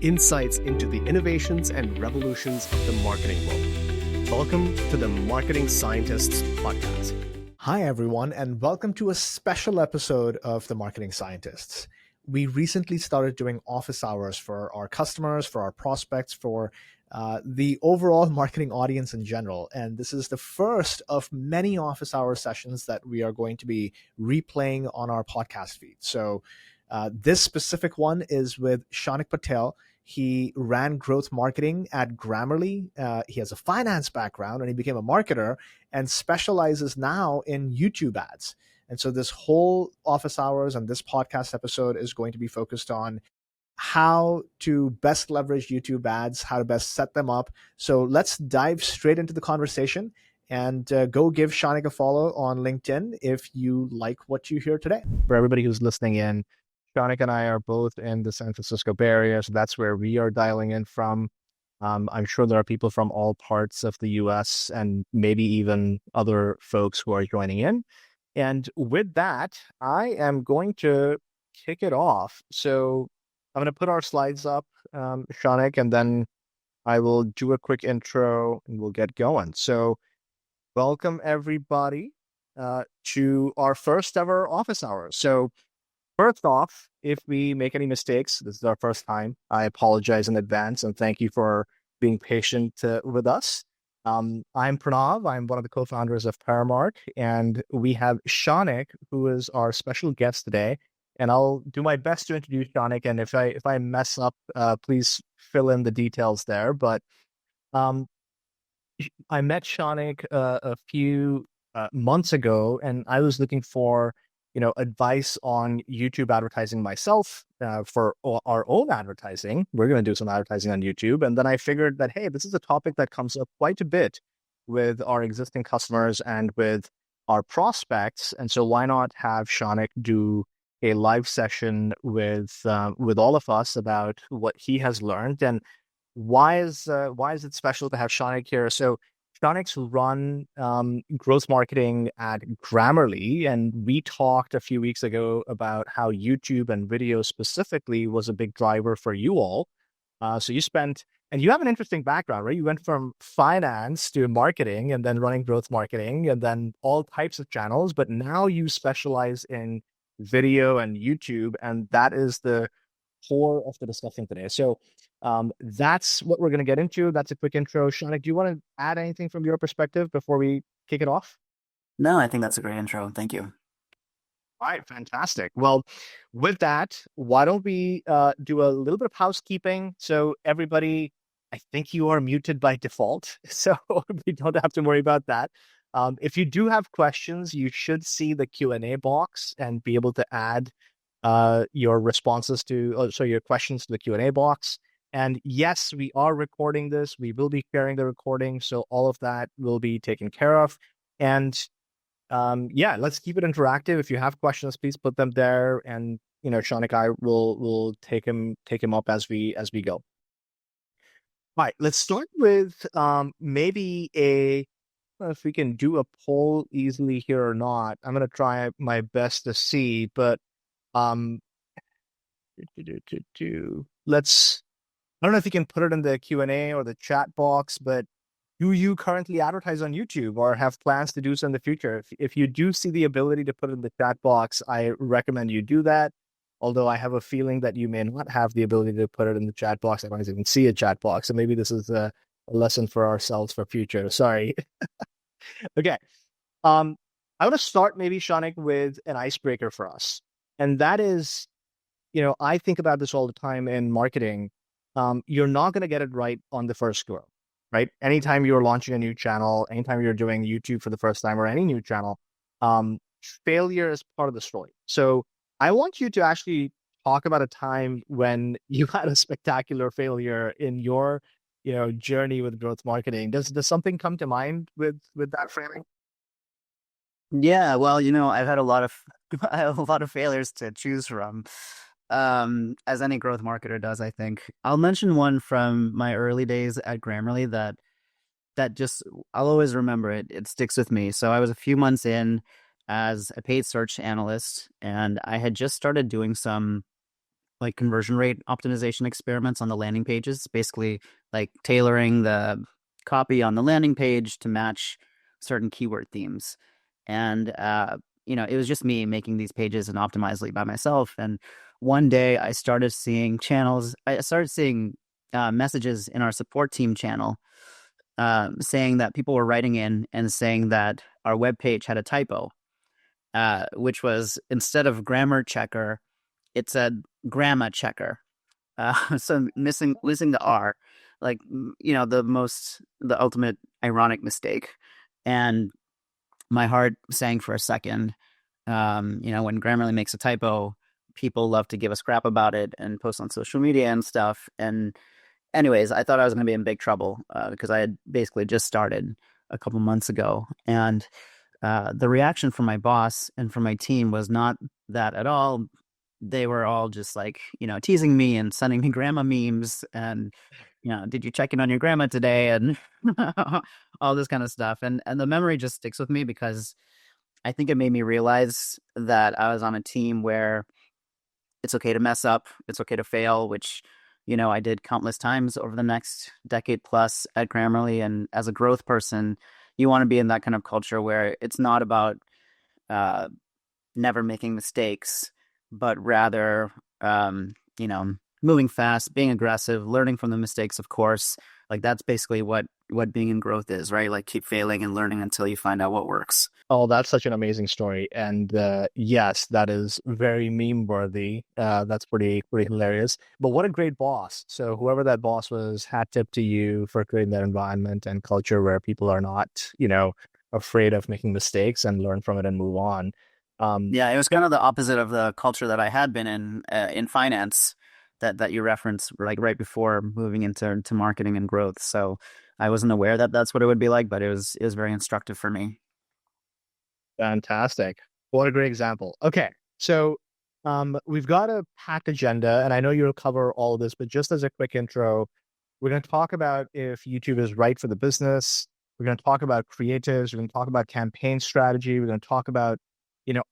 insights into the innovations and revolutions of the marketing world. Welcome to the Marketing Scientists Podcast. Hi, everyone, and welcome to a special episode of the Marketing Scientists. We recently started doing office hours for our customers, for our prospects, for the overall marketing audience in general. And this is the first of many office hour sessions that we are going to be replaying on our podcast feed. So this specific one is with Shanik Patel. He ran growth marketing at Grammarly. He has a finance background and he became a marketer and specializes now in YouTube ads. And so this whole office hours and this podcast episode is going to be focused on how to best leverage YouTube ads, how to best set them up. So let's dive straight into the conversation and go give Shanik a follow on LinkedIn if you like what you hear today. For everybody who's listening in, Shanik and I are both in the San Francisco Bay Area, so that's where we are dialing in from. I'm sure there are people from all parts of the US and maybe even other folks who are joining in. And with that, I am going to kick it off. So I'm going to put our slides up, Shanik, and then I will do a quick intro and we'll get going. So welcome everybody to our first ever office hours. So first off, if we make any mistakes, this is our first time, I apologize in advance and thank you for being patient with us. I'm Pranav. I'm one of the co-founders of Paramark, and we have Shanik, who is our special guest today. And I'll do my best to introduce Shanik, and if I mess up, please fill in the details there. But I met Shanik a few months ago, and I was looking for advice on YouTube advertising myself for our own advertising. We're going to do some advertising on YouTube. And then I figured that, hey, this is a topic that comes up quite a bit with our existing customers and with our prospects. And so why not have Shanik do a live session with all of us about what he has learned and why is it special to have Shanik here? So Shanik's run growth marketing at Grammarly, and we talked a few weeks ago about how YouTube and video specifically was a big driver for you all. So you spent, and you have an interesting background, right? You went from finance to marketing and then running growth marketing and then all types of channels, but now you specialize in video and YouTube, and that is the core of the discussion today. So that's what we're going to get into. That's a quick intro. Shanik, do you want to add anything from your perspective before we kick it off? No, I think that's a great intro. Thank you. All right, fantastic. Well, with that, why don't we do a little bit of housekeeping? So everybody, I think you are muted by default, so we don't have to worry about that. If you do have questions, you should see the Q&A box and be able to add your responses your questions to the Q&A box. And yes, we are recording this. We will be sharing the recording, so all of that will be taken care of. And let's keep it interactive. If you have questions, please put them there, and Shanik and I will take him up as we go. All right, let's start with maybe I don't know if we can do a poll easily here or not. I'm going to try my best to see, but let's. I don't know if you can put it in the Q&A or the chat box, but do you currently advertise on YouTube or have plans to do so in the future? If you do see the ability to put it in the chat box, I recommend you do that. Although I have a feeling that you may not have the ability to put it in the chat box. I don't even see a chat box. So maybe this is a lesson for ourselves for future. Sorry. Okay. I want to start maybe, Shanik, with an icebreaker for us. And that is, I think about this all the time in marketing. You're not going to get it right on the first go, right? Anytime you're launching a new channel, anytime you're doing YouTube for the first time or any new channel, failure is part of the story. So I want you to actually talk about a time when you had a spectacular failure in your, journey with growth marketing. Does something come to mind with that framing? Yeah, well, I've had I have a lot of failures to choose from, as any growth marketer does, I think. I'll mention one from my early days at Grammarly that just, I'll always remember it. It sticks with me. So I was a few months in as a paid search analyst, and I had just started doing some like conversion rate optimization experiments on the landing pages, basically like tailoring the copy on the landing page to match certain keyword themes. And it was just me making these pages and optimizely by myself. And one day I started seeing messages in our support team channel saying that people were writing in and saying that our web page had a typo, which was, instead of grammar checker, it said grandma checker. So missing the R, like, the ultimate ironic mistake. And my heart sank for a second. When Grammarly makes a typo, people love to give us crap about it and post on social media and stuff. And anyways, I thought I was going to be in big trouble because I had basically just started a couple months ago. And the reaction from my boss and from my team was not that at all. They were all just like, teasing me and sending me grandma memes and, did you check in on your grandma today? And all this kind of stuff. And the memory just sticks with me because I think it made me realize that I was on a team where it's okay to mess up. It's okay to fail, which, I did countless times over the next decade plus at Grammarly. And as a growth person, you want to be in that kind of culture where it's not about uh, never making mistakes, but rather, moving fast, being aggressive, learning from the mistakes, of course. Like, that's basically what being in growth is, right? Like, keep failing and learning until you find out what works. Oh, that's such an amazing story. And yes, that is very meme worthy. That's pretty hilarious. But what a great boss. So whoever that boss was, hat tip to you for creating that environment and culture where people are not, afraid of making mistakes and learn from it and move on. Yeah, it was kind of the opposite of the culture that I had been in finance that you referenced, like right before moving into marketing and growth. So I wasn't aware that that's what it would be like, but it was very instructive for me. Fantastic. What a great example. Okay. So we've got a packed agenda, and I know you'll cover all of this, but just as a quick intro, we're going to talk about if YouTube is right for the business. We're going to talk about creatives. We're going to talk about campaign strategy. We're going to talk about,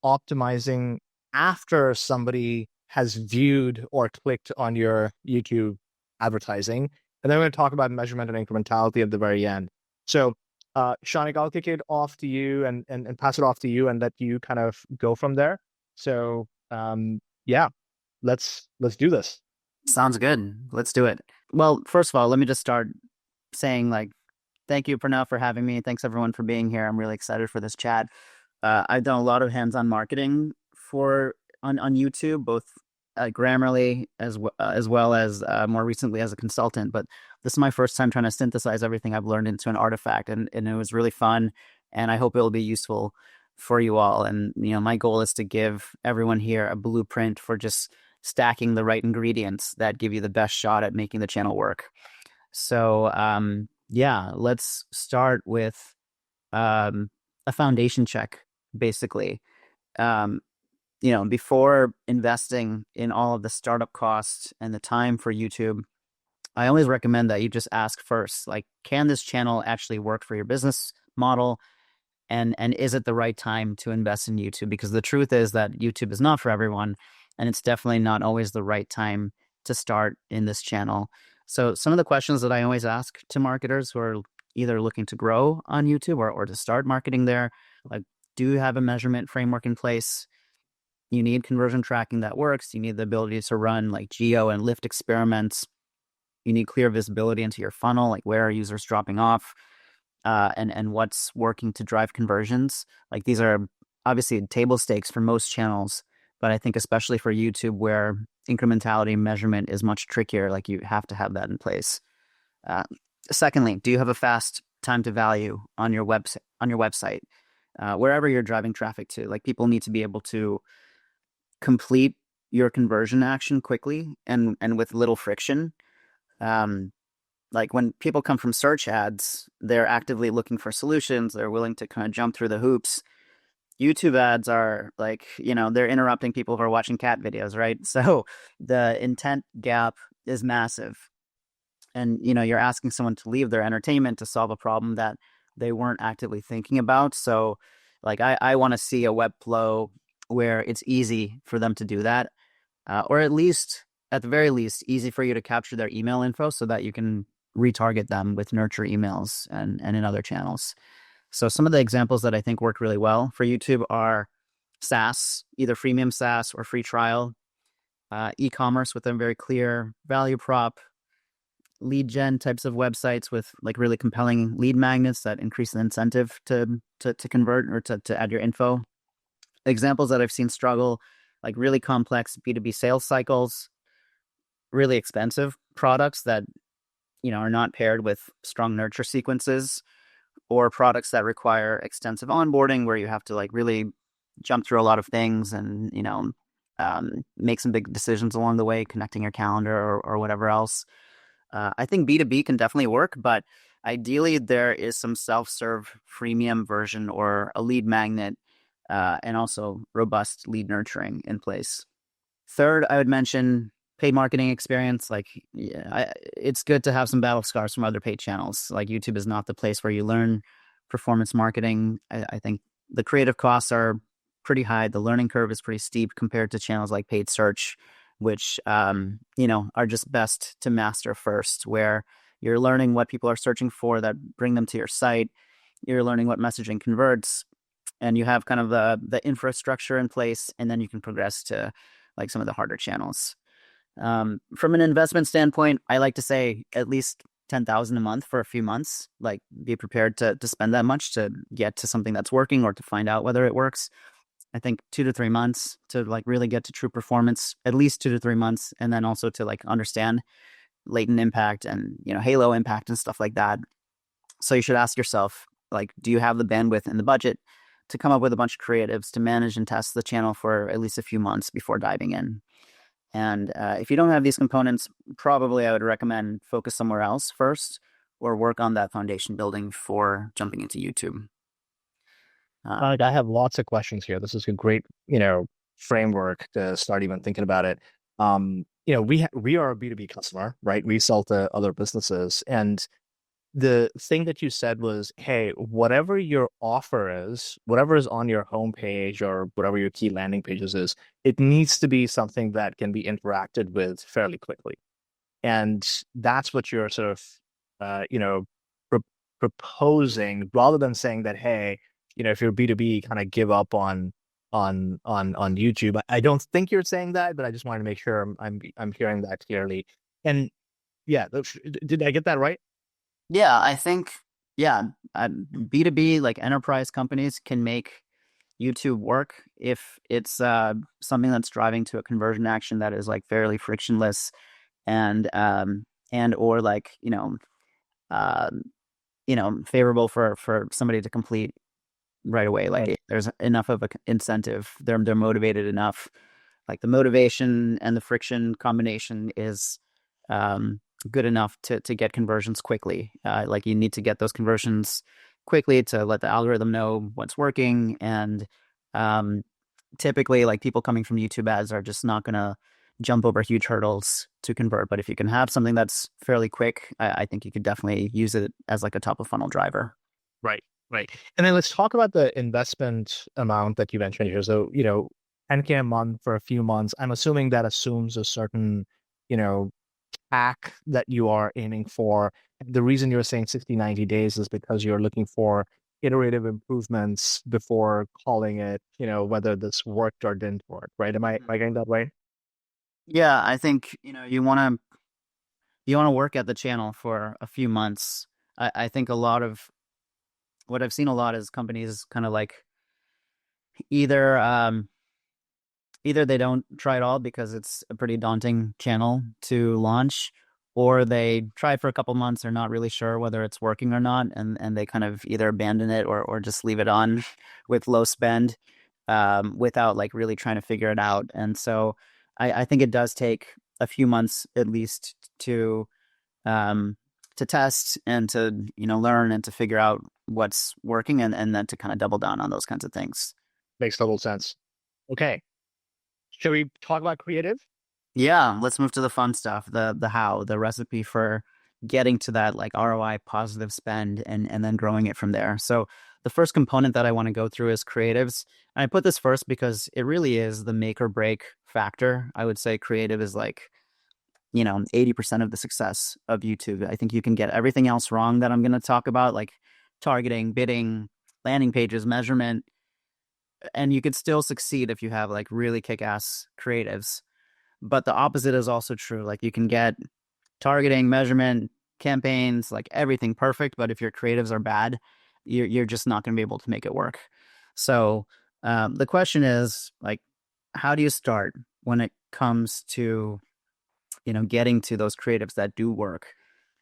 optimizing after somebody has viewed or clicked on your YouTube advertising. And then we're going to talk about measurement and incrementality at the very end. So Shanik, I'll kick it off to you and pass it off to you and let you kind of go from there. So yeah, let's do this. Sounds good. Let's do it. Well, first of all, let me just start saying, like, thank you, Pranav, for having me. Thanks everyone for being here. I'm really excited for this chat. I've done a lot of hands-on marketing on YouTube, both at Grammarly as well as more recently as a consultant. But this is my first time trying to synthesize everything I've learned into an artifact, and it was really fun. And I hope it will be useful for you all. And my goal is to give everyone here a blueprint for just stacking the right ingredients that give you the best shot at making the channel work. So yeah, let's start with a foundation check, basically. Before investing in all of the startup costs and the time for YouTube, I always recommend that you just ask first, like, can this channel actually work for your business model? And is it the right time to invest in YouTube? Because the truth is that YouTube is not for everyone, and it's definitely not always the right time to start in this channel. So some of the questions that I always ask to marketers who are either looking to grow on YouTube or to start marketing there, like, do you have a measurement framework in place? You need conversion tracking that works. You need the ability to run like geo and lift experiments. You need clear visibility into your funnel, like where are users dropping off, and what's working to drive conversions. Like, these are obviously table stakes for most channels, but I think especially for YouTube, where incrementality measurement is much trickier, like, you have to have that in place. Secondly, do you have a fast time to value on your website? Wherever you're driving traffic to, like, people need to be able to complete your conversion action quickly and with little friction. Like, when people come from search ads, they're actively looking for solutions. They're willing to kind of jump through the hoops. YouTube ads are like, they're interrupting people who are watching cat videos, right? So the intent gap is massive. And, you're asking someone to leave their entertainment to solve a problem that they weren't actively thinking about. So, like, I want to see a web flow where it's easy for them to do that, or at least at the very least, easy for you to capture their email info so that you can retarget them with nurture emails and in other channels. So some of the examples that I think work really well for YouTube are SaaS, either freemium SaaS or free trial, e-commerce with a very clear value prop, lead gen types of websites with like really compelling lead magnets that increase the incentive to convert or to add your info. Examples that I've seen struggle, like really complex B2B sales cycles, really expensive products that are not paired with strong nurture sequences, or products that require extensive onboarding where you have to like really jump through a lot of things and make some big decisions along the way, connecting your calendar or whatever else. I think B2B can definitely work, but ideally there is some self-serve freemium version or a lead magnet and also robust lead nurturing in place. Third, I would mention paid marketing experience. Like, it's good to have some battle scars from other paid channels. Like, YouTube is not the place where you learn performance marketing. I think the creative costs are pretty high. The learning curve is pretty steep compared to channels like paid search, which are just best to master first, where you're learning what people are searching for that bring them to your site. You're learning what messaging converts, and you have kind of the infrastructure in place, and then you can progress to like some of the harder channels. From an investment standpoint, I like to say at least 10,000 a month for a few months. Like, be prepared to spend that much to get to something that's working or to find out whether it works. I think 2 to 3 months to like really get to true performance, at least 2 to 3 months, and then also to like understand latent impact and halo impact and stuff like that. So you should ask yourself, like, do you have the bandwidth and the budget to come up with a bunch of creatives to manage and test the channel for at least a few months before diving in? And if you don't have these components, probably I would recommend focus somewhere else first, or work on that foundation building before jumping into YouTube. I have lots of questions here. This is a great, framework to start even thinking about it. We are a B2B customer, right? We sell to other businesses, and the thing that you said was, hey, whatever your offer is, whatever is on your homepage or whatever your key landing pages is, it needs to be something that can be interacted with fairly quickly. And that's what you're sort of, proposing, rather than saying that, hey, if you're B2B, kind of give up on YouTube. I don't think you're saying that, but I just wanted to make sure I'm hearing that clearly. And yeah, did I get that right? Yeah, I think, B2B, like enterprise companies, can make YouTube work if it's something that's driving to a conversion action that is like fairly frictionless and or like favorable for somebody to complete right away. Like, there's enough of an incentive. They're motivated enough. Like, the motivation and the friction combination is good enough to get conversions quickly. Like, you need to get those conversions quickly to let the algorithm know what's working. And typically, like, people coming from YouTube ads are just not going to jump over huge hurdles to convert. But if you can have something that's fairly quick, I think you could definitely use it as like a top of funnel driver. Right. And then let's talk about the investment amount that you mentioned here. So, 10K a month for a few months. I'm assuming that assumes a certain, hack that you are aiming for. The reason you're saying 60, 90 days is because you're looking for iterative improvements before calling it, whether this worked or didn't work, right? Am I getting that right? Yeah, I think, you want to work at the channel for a few months. I think a lot of what I've seen a lot is companies kind of like either they don't try at all because it's a pretty daunting channel to launch, or they try for a couple months, they're not really sure whether it's working or not, and they kind of either abandon it or just leave it on with low spend without like really trying to figure it out. And so I think it does take a few months at least to test and to learn and to figure out what's working, and then to kind of double down on those kinds of things. Makes total sense. Okay. Shall we talk about creative? Yeah, let's move to the fun stuff, the how, the recipe for getting to that like ROI positive spend and then growing it from there. So the first component that I want to go through is creatives. And I put this first because it really is the make or break factor. I would say creative is like 80% of the success of YouTube. I think you can get everything else wrong that I'm going to talk about, like targeting, bidding, landing pages, measurement, and you could still succeed if you have like really kick-ass creatives. But the opposite is also true. Like you can get targeting, measurement, campaigns, like everything perfect, but if your creatives are bad, you're just not going to be able to make it work. So the question is like, how do you start when it comes to getting to those creatives that do work?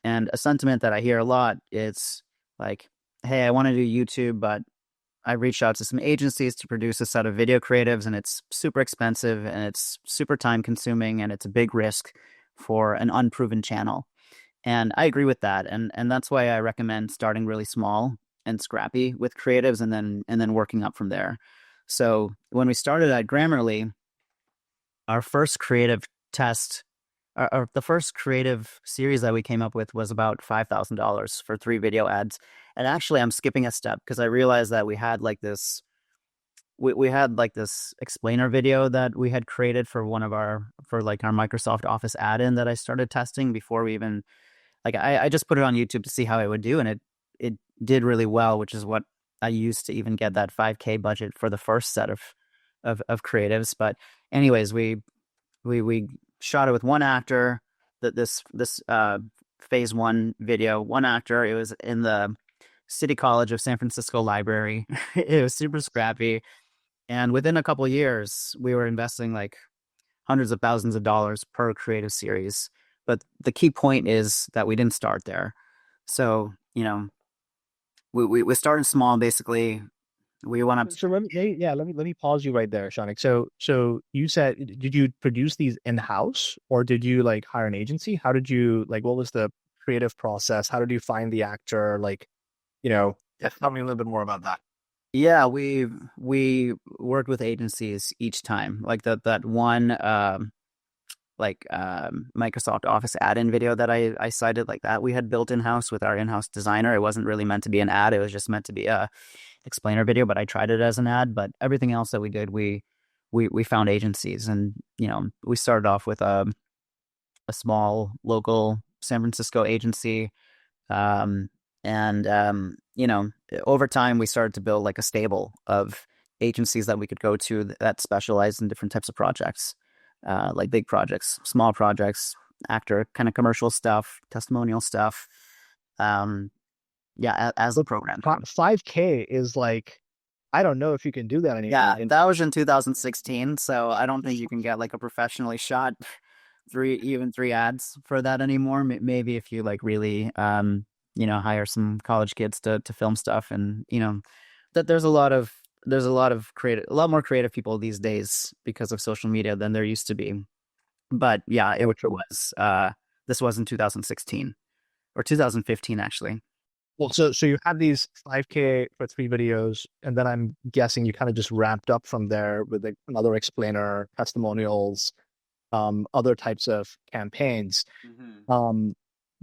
And a sentiment that I hear a lot is like, hey, I want to do YouTube, but I reached out to some agencies to produce a set of video creatives, and it's super expensive and it's super time consuming and it's a big risk for an unproven channel. And I agree with that. And that's why I recommend starting really small and scrappy with creatives and then working up from there. So when we started at Grammarly, our first creative test, the first creative series that we came up with was about $5,000 for 3 video ads. And actually, I'm skipping a step because I realized that we had like this explainer video that we had created for our Microsoft Office add-in that I started testing before we even I just put it on YouTube to see how it would do, and it did really well, which is what I used to even get that 5K budget for the first set of creatives. But anyways, we shot it with one actor. This phase 1 video, one actor. It was in the City College of San Francisco library. It was super scrappy, and within a couple of years, we were investing like hundreds of thousands of dollars per creative series. But the key point is that we didn't start there. So we started small. Basically, we went up. So let me pause you right there, Shanik. So you said, did you produce these in-house or did you like hire an agency? How did you what was the creative process? How did you find the actor? Tell me a little bit more about that. Yeah, we worked with agencies each time. Like that one Microsoft Office add-in video that I cited, like that we had built in-house with our in-house designer. It wasn't really meant to be an ad. It was just meant to be a explainer video, but I tried it as an ad. But everything else that we did, we found agencies, and we started off with a small local San Francisco agency. Over time we started to build like a stable of agencies that we could go to that specialize in different types of projects, like big projects, small projects, actor kind of commercial stuff, testimonial stuff. As the program. 5K is like, I don't know if you can do that anymore. Yeah, that was in 2016, so I don't think you can get like a professionally shot 3 ads for that anymore. Maybe if you like really hire some college kids to film stuff, and that there's a lot more creative people these days because of social media than there used to be. But yeah, this was in 2016 or 2015 actually. Well, so you had these 5K for 3 videos, and then I'm guessing you kind of just ramped up from there with another explainer, testimonials, other types of campaigns. Mm-hmm.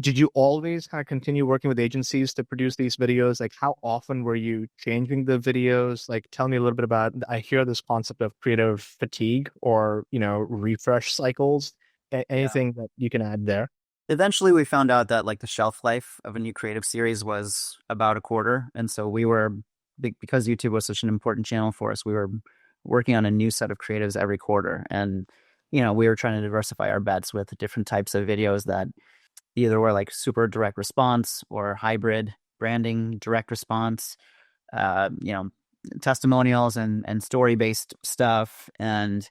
Did you always kind of continue working with agencies to produce these videos? Like, how often were you changing the videos? Like, tell me a little bit about, I hear this concept of creative fatigue or, refresh cycles. Anything that you can add there? Eventually we found out that like the shelf life of a new creative series was about a quarter. And so we were, because YouTube was such an important channel for us, we were working on a new set of creatives every quarter. And, we were trying to diversify our bets with different types of videos that either were like super direct response or hybrid branding, direct response, testimonials and story-based stuff, and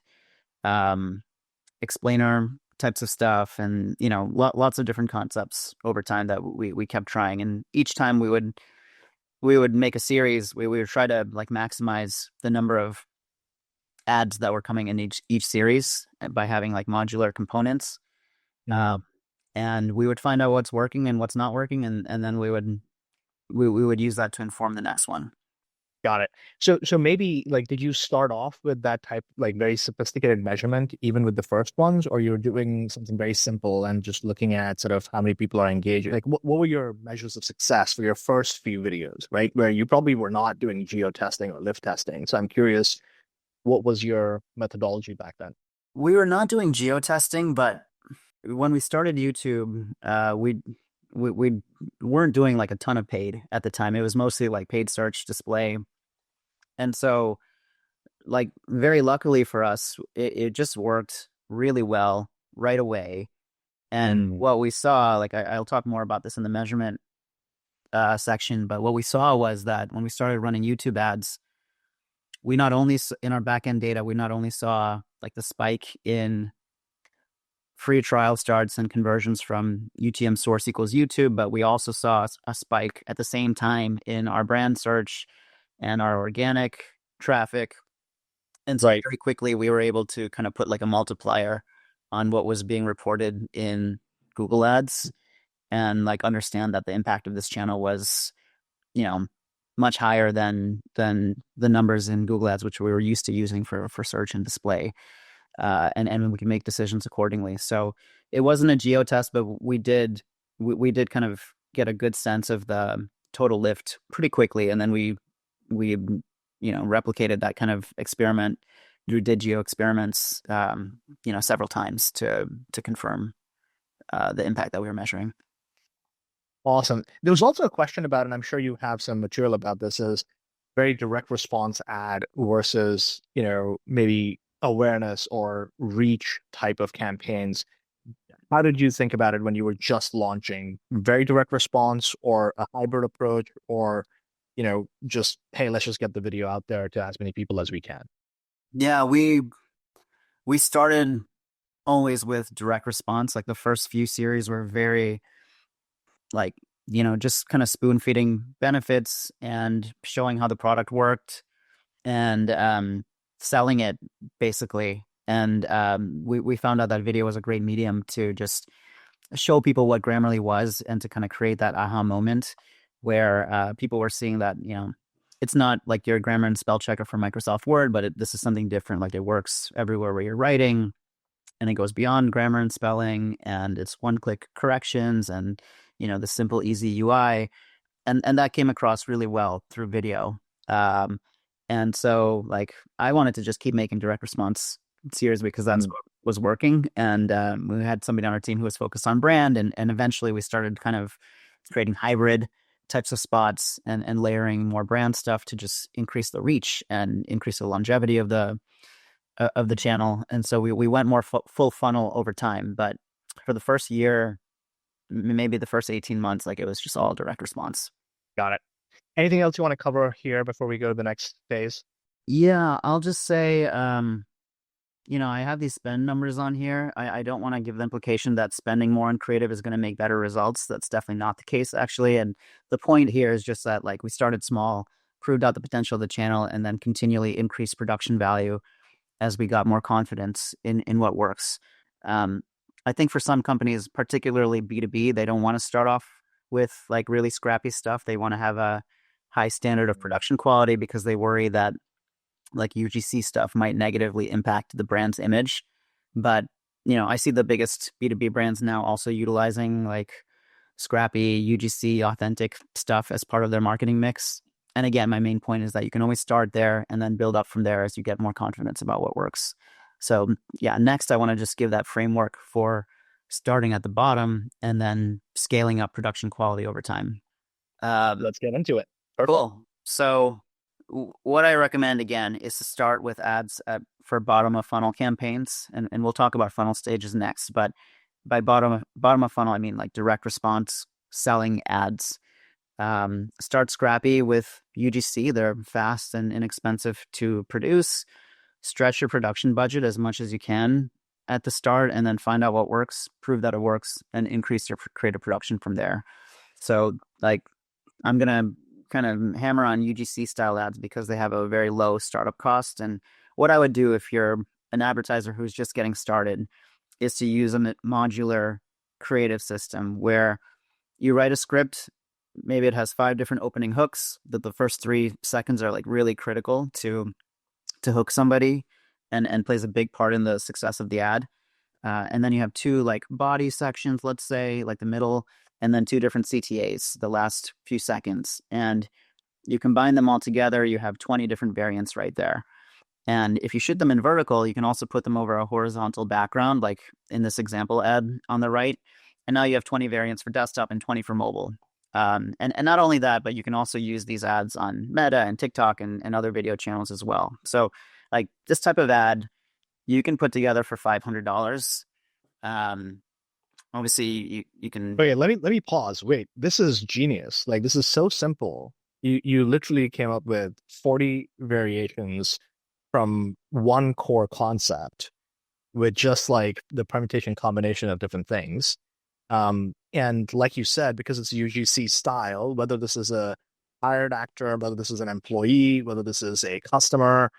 explainer types of stuff, and lots of different concepts over time that we kept trying. And each time we would make a series, we would try to like maximize the number of ads that were coming in each series by having like modular components. And we would find out what's working and what's not working, and then we would use that to inform the next one. Got it. So maybe like, did you start off with that type, like very sophisticated measurement, even with the first ones, or you're doing something very simple and just looking at sort of how many people are engaged? Like, what were your measures of success for your first few videos, right? Where you probably were not doing geo testing or lift testing. So I'm curious, what was your methodology back then? We were not doing geo testing, but when we started YouTube, we weren't doing like a ton of paid at the time. It was mostly like paid search display. And so like very luckily for us, it just worked really well right away. And what we saw, like I'll talk more about this in the measurement section, but what we saw was that when we started running YouTube ads, we not only in our backend data, we not only saw like the spike in free trial starts and conversions from UTM source equals YouTube, but we also saw a spike at the same time in our brand search and our organic traffic. And so very quickly we were able to kind of put like a multiplier on what was being reported in Google Ads and like understand that the impact of this channel was, you know, much higher than the numbers in Google Ads, which we were used to using for search and display. And we can make decisions accordingly. So it wasn't a geo test, but we did kind of get a good sense of the total lift pretty quickly. And then we replicated that kind of experiment. We did geo experiments, several times to confirm the impact that we were measuring. Awesome. There was also a question about, and I'm sure you have some material about this, is very direct response ad versus, maybe awareness or reach type of campaigns. How did you think about it when you were just launching? Very direct response or a hybrid approach, or, just, hey, let's just get the video out there to as many people as we can? Yeah, we started always with direct response. Like the first few series were very like, just kind of spoon feeding benefits and showing how the product worked and selling it basically. And we found out that video was a great medium to just show people what Grammarly was and to kind of create that aha moment where people were seeing that, it's not like your grammar and spell checker for Microsoft Word, but this is something different. Like it works everywhere where you're writing, and it goes beyond grammar and spelling, and it's one-click corrections and, the simple, easy UI. And that came across really well through video. And so like I wanted to just keep making direct response series because that's what was working. And we had somebody on our team who was focused on brand, and eventually we started kind of creating hybrid types of spots and layering more brand stuff to just increase the reach and increase the longevity of the channel. And so we went more full funnel over time. But for the first year, maybe the first 18 months, like it was just all direct response. Got it. Anything else you want to cover here before we go to the next phase? Yeah, I'll just say, I have these spend numbers on here. I don't want to give the implication that spending more on creative is going to make better results. That's definitely not the case, actually. And the point here is just that, like, we started small, proved out the potential of the channel, and then continually increased production value as we got more confidence in what works. I think for some companies, particularly B2B, they don't want to start off with like really scrappy stuff. They want to have a high standard of production quality because they worry that like UGC stuff might negatively impact the brand's image. But, I see the biggest B2B brands now also utilizing like scrappy UGC authentic stuff as part of their marketing mix. And again, my main point is that you can always start there and then build up from there as you get more confidence about what works. So yeah, next I want to just give that framework for starting at the bottom and then scaling up production quality over time. Let's get into it. Perfect. Cool. So what I recommend again is to start with ads for bottom of funnel campaigns, and we'll talk about funnel stages next. But by bottom of funnel, I mean like direct response selling ads. Start scrappy with UGC. They're fast and inexpensive to produce. Stretch your production budget as much as you can at the start, and then find out what works, prove that it works, and increase your creative production from there. So like I'm going to kind of hammer on UGC style ads because they have a very low startup cost. And what I would do if you're an advertiser who's just getting started is to use a modular creative system where you write a script. Maybe it has 5 different opening hooks that the first 3 seconds are like really critical to hook somebody and plays a big part in the success of the ad. And then you have 2 like body sections, let's say, like the middle, and then 2 different CTAs, the last few seconds. And you combine them all together, you have 20 different variants right there. And if you shoot them in vertical, you can also put them over a horizontal background, like in this example ad on the right. And now you have 20 variants for desktop and 20 for mobile. And not only that, but you can also use these ads on Meta and TikTok and other video channels as well. So like this type of ad, you can put together for $500. Obviously, you can. Okay, let me pause. Wait, this is genius. Like this is so simple. You literally came up with 40 variations from one core concept with just like the permutation combination of different things. And like you said, because it's UGC style, whether this is a hired actor, whether this is an employee, whether this is a customer,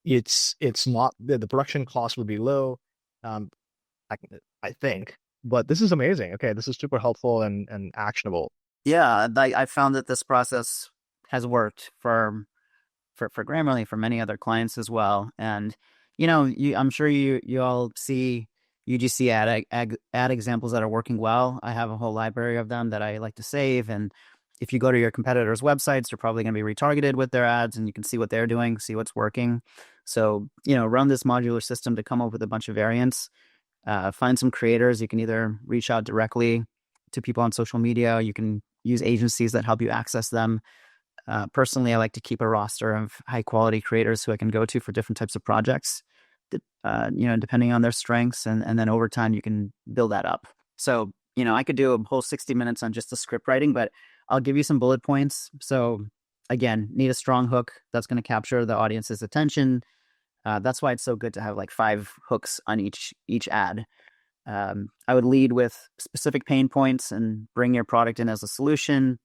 it's not the production cost would be low. I, I think, but this is amazing. Okay, this is super helpful and actionable. Yeah, I found that this process has worked for Grammarly, for many other clients as well. And I'm sure you all see UGC ad examples that are working well. I have a whole library of them that I like to save. And if you go to your competitors' websites, you're probably going to be retargeted with their ads, and you can see what they're doing, see what's working. So run this modular system to come up with a bunch of variants. Find some creators. You can either reach out directly to people on social media. You can use agencies that help you access them. Personally, I like to keep a roster of high quality creators who I can go to for different types of projects, depending on their strengths. And then over time, you can build that up. So, I could do a whole 60 minutes on just the script writing, but I'll give you some bullet points. So again, need a strong hook that's going to capture the audience's attention. That's why it's so good to have like 5 hooks on each ad. I would lead with specific pain points and bring your product in as a solution.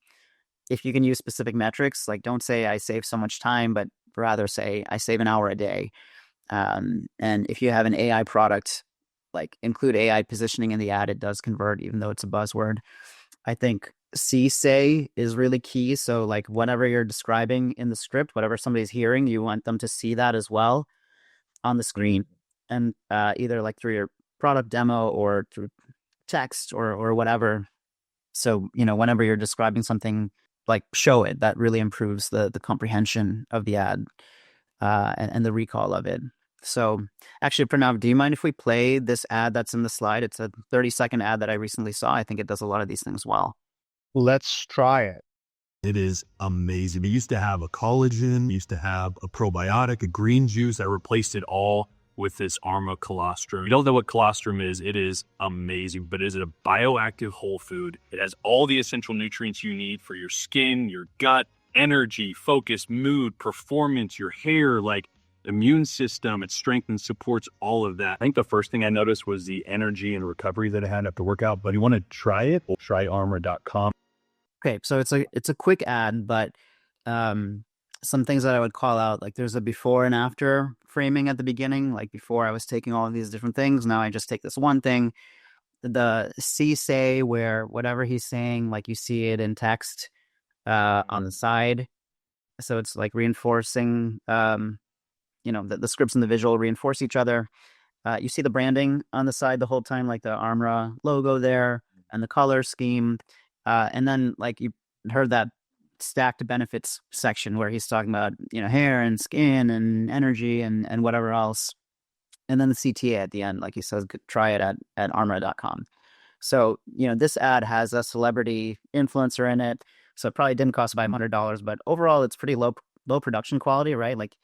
If you can use specific metrics, like don't say I save so much time, but rather say I save an hour a day. And if you have an AI product, like include AI positioning in the ad, it does convert, even though it's a buzzword. I think say is really key. So like whatever you're describing in the script, whatever somebody's hearing, you want them to see that as well on the screen, and either like through your product demo or through text or whatever. So, whenever you're describing something, like show it. That really improves the comprehension of the ad and the recall of it. So actually, Pranav, do you mind if we play this ad that's in the slide? It's a 30-second ad that I recently saw. I think it does a lot of these things well. Let's try it. It is amazing. We used to have a collagen, we used to have a probiotic, a green juice. I replaced it all with this Arma colostrum. You don't know what colostrum is. It is amazing, but it is a bioactive whole food. It has all the essential nutrients you need for your skin, your gut, energy, focus, mood, performance, your hair, like immune system. It strengthens, supports all of that. I think the first thing I noticed was the energy and recovery that I had after workout. But if you want to try it, try armor.com. Okay, so it's a quick ad, but some things that I would call out, like there's a before and after framing at the beginning. Like before I was taking all of these different things. Now I just take this one thing. The say where whatever he's saying, like you see it in text on the side. So it's like reinforcing, the scripts and the visual reinforce each other. You see the branding on the side the whole time, like the Armra logo there and the color scheme. And then like you heard that stacked benefits section where he's talking about, hair and skin and energy and whatever else. And then the CTA at the end, like he says, try it at armra.com. So, this ad has a celebrity influencer in it. So it probably didn't cost $500, but overall it's pretty low production quality, right? Like,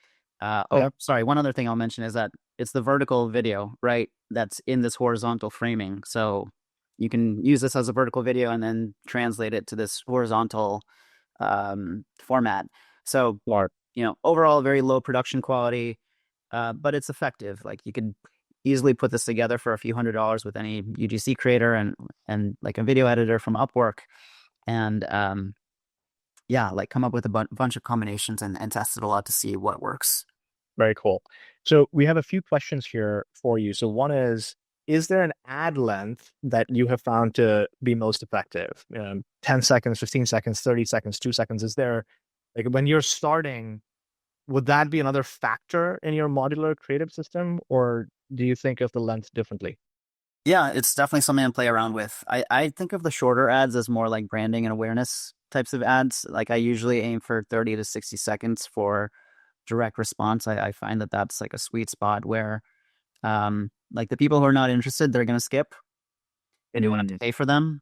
sorry. One other thing I'll mention is that it's the vertical video, right? That's in this horizontal framing. So you can use this as a vertical video and then translate it to this horizontal format. So, overall, very low production quality, but it's effective. Like you could easily put this together for a few $100s with any UGC creator and like a video editor from Upwork, and like come up with a bunch of combinations and test it a lot to see what works. Very cool. So we have a few questions here for you. So one is there an ad length that you have found to be most effective? 10 seconds, 15 seconds, 30 seconds, 2 seconds. Is there, like when you're starting, would that be another factor in your modular creative system, or do you think of the length differently? Yeah, it's definitely something to play around with. I think of the shorter ads as more like branding and awareness types of ads. Like I usually aim for 30 to 60 seconds for direct response. I find that that's like a sweet spot where like the people who are not interested, they're going to skip. They don't want to pay for them.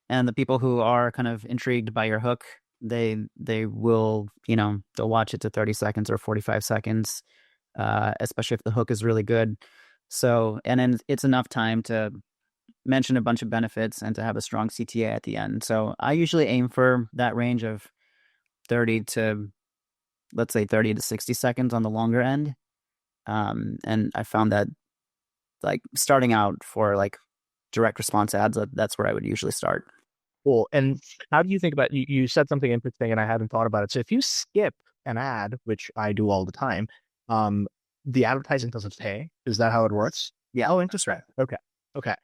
And the people who are kind of intrigued by your hook, they will, they'll watch it to 30 seconds or 45 seconds, especially if the hook is really good. So, and then it's enough time to mention a bunch of benefits and to have a strong CTA at the end. So I usually aim for that range of 30 to, let's say 30 to 60 seconds on the longer end. And I found that like starting out for like direct response ads, that's where I would usually start. Cool. And how do you think about, you said something interesting and I hadn't thought about it. So if you skip an ad, which I do all the time, the advertising doesn't pay. Is that how it works? Yeah. Oh, interesting. Okay. Okay.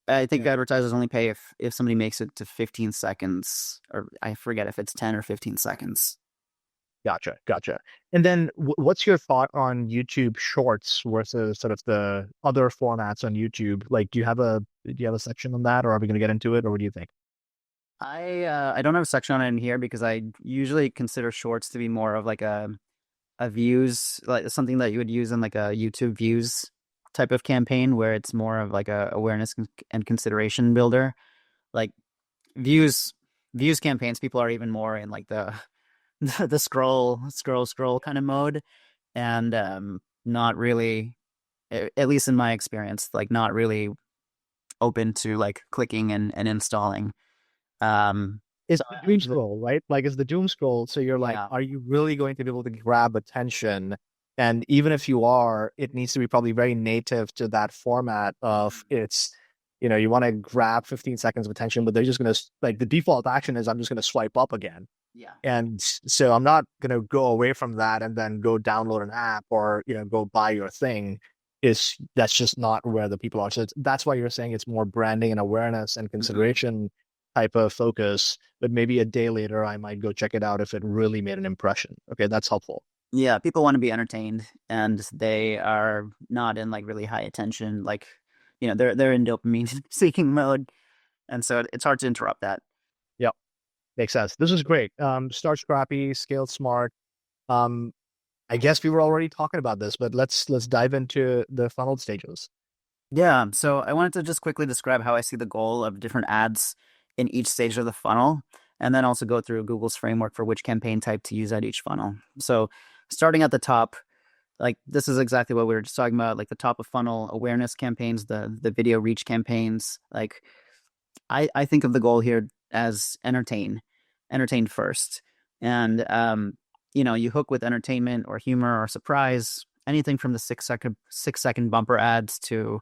I think advertisers only pay if somebody makes it to 15 seconds, or I forget if it's 10 or 15 seconds. Gotcha. And then what's your thought on YouTube Shorts versus sort of the other formats on YouTube? Like, do you have a section on that, or are we going to get into it, or what do you think? I don't have a section on it in here because I usually consider shorts to be more of like a views, like something that you would use in like a YouTube views type of campaign, where it's more of like a awareness and consideration builder. Like views campaigns, people are even more in like the scroll kind of mode, and not really, at least in my experience, like not really open to like clicking and installing. It's the doom scroll, right? Like it's the doom scroll. So you're like, Yeah. are you really going to be able to grab attention? And even if you are, it needs to be probably very native to that format of it's, you want to grab 15 seconds of attention, but they're just going to, like, the default action is I'm just going to swipe up again. Yeah. And so I'm not going to go away from that and then go download an app or, go buy your thing. That's just not where the people are. So that's why you're saying it's more branding and awareness and consideration type of focus, but maybe a day later I might go check it out if it really made an impression. Okay, that's helpful. Yeah, people want to be entertained, and they are not in like really high attention, like they're in dopamine seeking mode, and so it's hard to interrupt that. Yep, makes sense. This is great. Start scrappy, scale smart. I guess we were already talking about this, but let's dive into the funnel stages. Yeah, so I wanted to just quickly describe how I see the goal of different ads in each stage of the funnel, and then also go through Google's framework for which campaign type to use at each funnel. So starting at the top, like this is exactly what we were just talking about, like the top of funnel awareness campaigns, the video reach campaigns. Like I think of the goal here as entertain first. And you hook with entertainment or humor or surprise, anything from the 6-second bumper ads to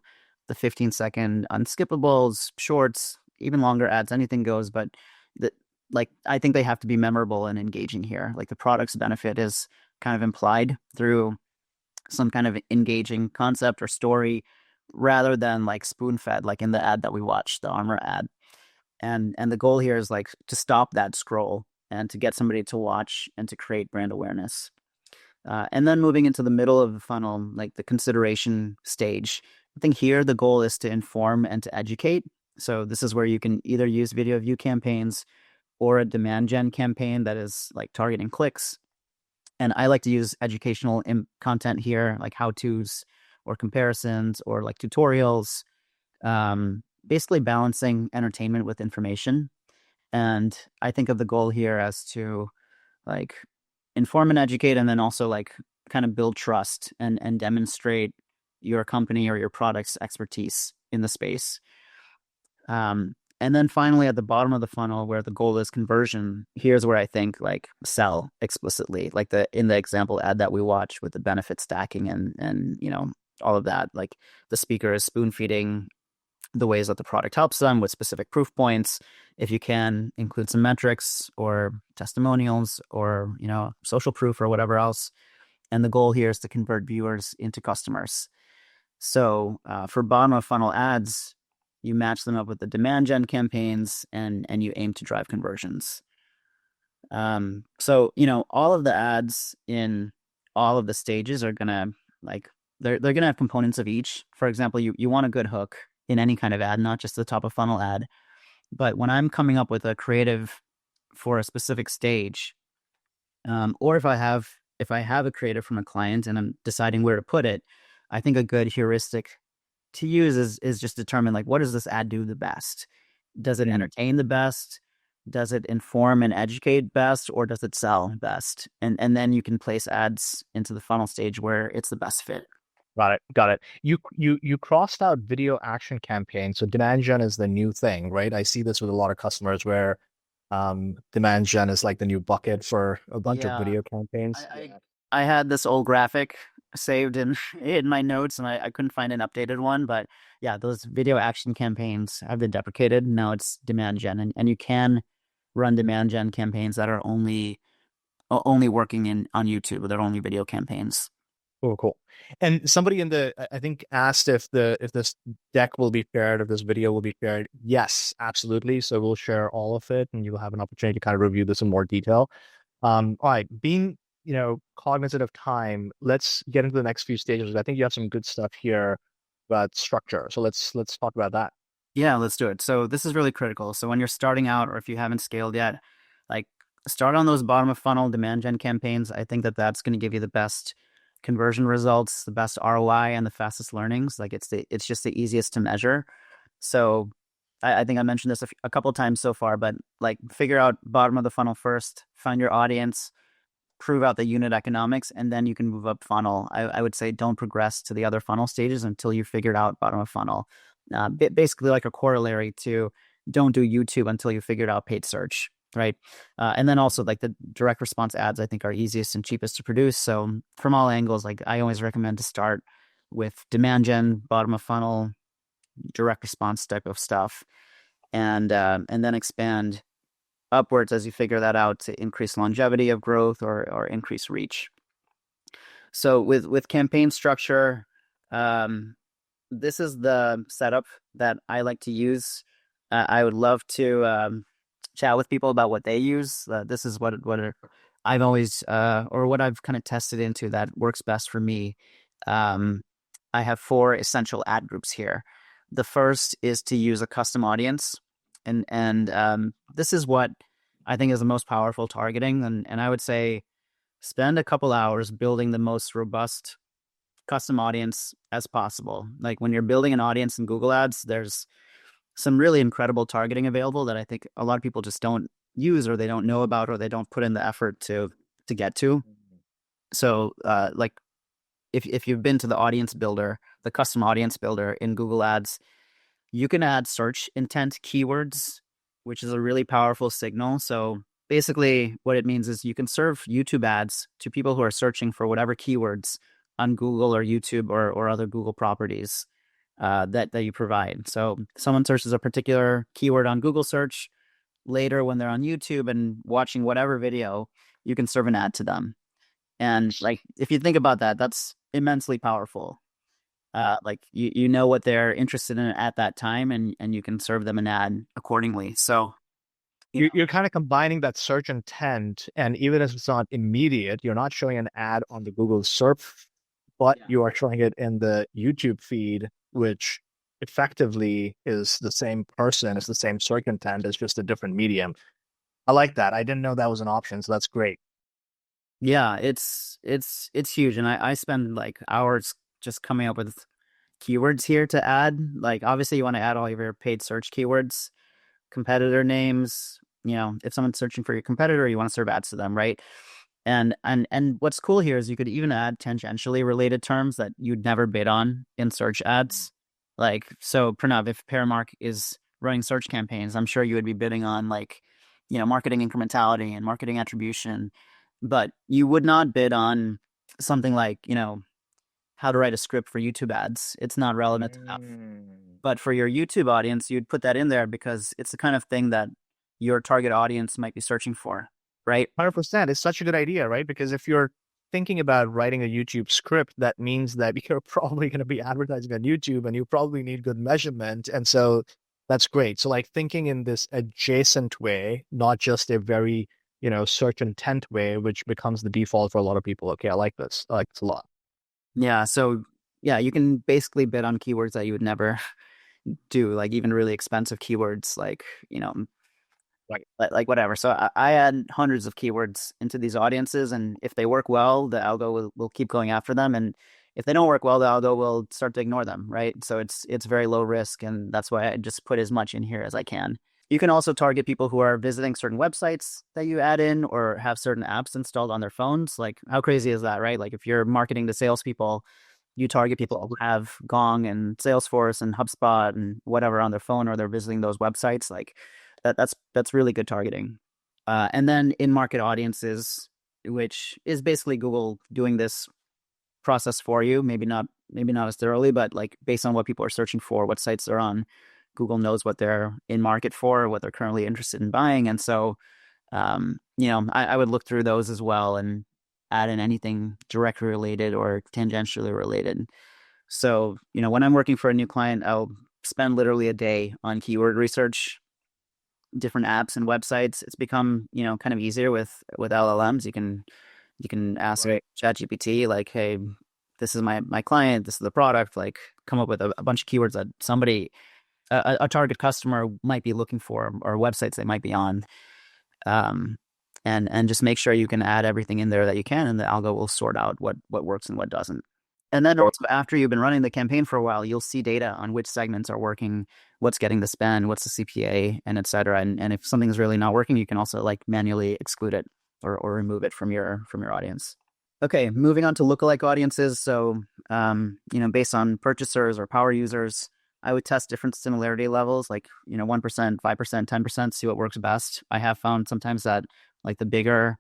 the 15-second unskippables, shorts, even longer ads, anything goes. But I think they have to be memorable and engaging here. Like the product's benefit is kind of implied through some kind of engaging concept or story, rather than like spoon-fed, like in the ad that we watched, the armor ad. And the goal here is like to stop that scroll and to get somebody to watch and to create brand awareness. And then moving into the middle of the funnel, like the consideration stage, I think here the goal is to inform and to educate. So this is where you can either use video view campaigns or a demand gen campaign that is like targeting clicks. And I like to use educational content here, like how-tos or comparisons or like tutorials, basically balancing entertainment with information. And I think of the goal here as to like inform and educate, and then also like kind of build trust and demonstrate your company or your product's expertise in the space. And then finally at the bottom of the funnel, where the goal is conversion, here's where I think like sell explicitly, like in the example ad that we watched with the benefit stacking and all of that. Like the speaker is spoon feeding the ways that the product helps them with specific proof points. If you can include some metrics or testimonials or social proof or whatever else. And the goal here is to convert viewers into customers. So for bottom of funnel ads, you match them up with the demand gen campaigns and you aim to drive conversions. So all of the ads in all of the stages are gonna like they're gonna have components of each. For example, you want a good hook in any kind of ad, not just the top of funnel ad. But when I'm coming up with a creative for a specific stage, or if I have if I have a creative from a client and I'm deciding where to put it, I think a good heuristic to use is just determine like, what does this ad do the best? Does it entertain the best? Does it inform and educate best, or does it sell best? And then you can place ads into the funnel stage where it's the best fit. Got it. Got it. You crossed out video action campaign. So demand gen is the new thing, right? I see this with a lot of customers where demand gen is like the new bucket for a bunch of Yeah. video campaigns. I had this old graphic saved in in my notes, and I couldn't find an updated one. But yeah, those video action campaigns have been deprecated. Now it's demand gen, and you can run demand gen campaigns that are only working on YouTube. They're only video campaigns. Oh, cool. And somebody in the, I think, asked if this deck will be shared, if this video will be shared. Yes, absolutely. So we'll share all of it, and you'll have an opportunity to kind of review this in more detail. All right, being cognizant of time, let's get into the next few stages. I think you have some good stuff here about structure. So let's talk about that. Yeah, let's do it. So this is really critical. So when you're starting out, or if you haven't scaled yet, like start on those bottom of funnel demand gen campaigns. I think that's going to give you the best conversion results, the best ROI, and the fastest learnings. Like it's just the easiest to measure. So I think I mentioned this a couple of times so far, but like figure out bottom of the funnel first, find your audience, prove out the unit economics, and then you can move up funnel. I would say don't progress to the other funnel stages until you figured out bottom of funnel. Basically like a corollary to don't do YouTube until you figured out paid search, right? And then also like the direct response ads, I think are easiest and cheapest to produce. So from all angles, like I always recommend to start with demand gen, bottom of funnel, direct response type of stuff, and then expand upwards as you figure that out to increase longevity of growth or increase reach. So with campaign structure, this is the setup that I like to use. I would love to chat with people about what they use. This is what I've always or what I've kind of tested into that works best for me. I have 4 essential ad groups here. The first is to use a custom audience, and this is what I think is the most powerful targeting. And I would say spend a couple hours building the most robust custom audience as possible. Like when you're building an audience in Google Ads, there's some really incredible targeting available that I think a lot of people just don't use, or they don't know about, or they don't put in the effort to get to. So like if you've been to the audience builder, the custom audience builder in Google Ads, you can add search intent keywords, which is a really powerful signal. So basically what it means is you can serve YouTube ads to people who are searching for whatever keywords on Google or YouTube or other Google properties that you provide. So someone searches a particular keyword on Google search, later when they're on YouTube and watching whatever video, you can serve an ad to them. And like, if you think about that, that's immensely powerful. Like you know what they're interested in at that time, and you can serve them an ad accordingly. So you're kind of combining that search intent, and even if it's not immediate, you're not showing an ad on the Google SERP, but you are showing it in the YouTube feed, which effectively is the same person, it's the same search intent, it's just a different medium. I like that. I didn't know that was an option, so that's great. Yeah, it's huge, and I spend like hours just coming up with keywords here to add. Like obviously you want to add all of your paid search keywords, competitor names. You know, if someone's searching for your competitor, you want to serve ads to them, right? And what's cool here is you could even add tangentially related terms that you'd never bid on in search ads. Like, so Pranav, if Paramark is running search campaigns, I'm sure you would be bidding on like, you know, marketing incrementality and marketing attribution, but you would not bid on something like, you know, how to write a script for YouTube ads. It's not relevant enough. But for your YouTube audience, you'd put that in there because it's the kind of thing that your target audience might be searching for, right? 100%. It's such a good idea, right? Because if you're thinking about writing a YouTube script, that means that you're probably going to be advertising on YouTube, and you probably need good measurement. And so that's great. So like thinking in this adjacent way, not just a very, you know, search intent way, which becomes the default for a lot of people. Okay, I like this. I like this a lot. Yeah. So yeah, you can basically bid on keywords that you would never do, like even really expensive keywords, like, you know, like whatever. So I add hundreds of keywords into these audiences, and if they work well, the algo will keep going after them. And if they don't work well, the algo will start to ignore them, right? So it's very low risk, and that's why I just put as much in here as I can. You can also target people who are visiting certain websites that you add in or have certain apps installed on their phones. Like, how crazy is that, right? Like, if you're marketing to salespeople, you target people who have Gong and Salesforce and HubSpot and whatever on their phone, or they're visiting those websites. Like, that's really good targeting. And then in-market audiences, which is basically Google doing this process for you. Maybe not as thoroughly, but like based on what people are searching for, what sites they're on, Google knows what they're in market for, what they're currently interested in buying. And so, I would look through those as well and add in anything directly related or tangentially related. So, when I'm working for a new client, I'll spend literally a day on keyword research, different apps and websites. It's become, kind of easier with LLMs. You can ask ChatGPT, like, hey, this is my client, this is the product, like come up with a bunch of keywords that somebody, a target customer might be looking for, or websites they might be on. And just make sure you can add everything in there that you can, and the algo will sort out what works and what doesn't. And then also, after you've been running the campaign for a while, you'll see data on which segments are working, what's getting the spend, what's the CPA, and et cetera. And if something's really not working, you can also like manually exclude it or remove it from your audience. Okay, moving on to lookalike audiences. So, based on purchasers or power users, I would test different similarity levels, like, 1%, 5%, 10%, see what works best. I have found sometimes that like the bigger,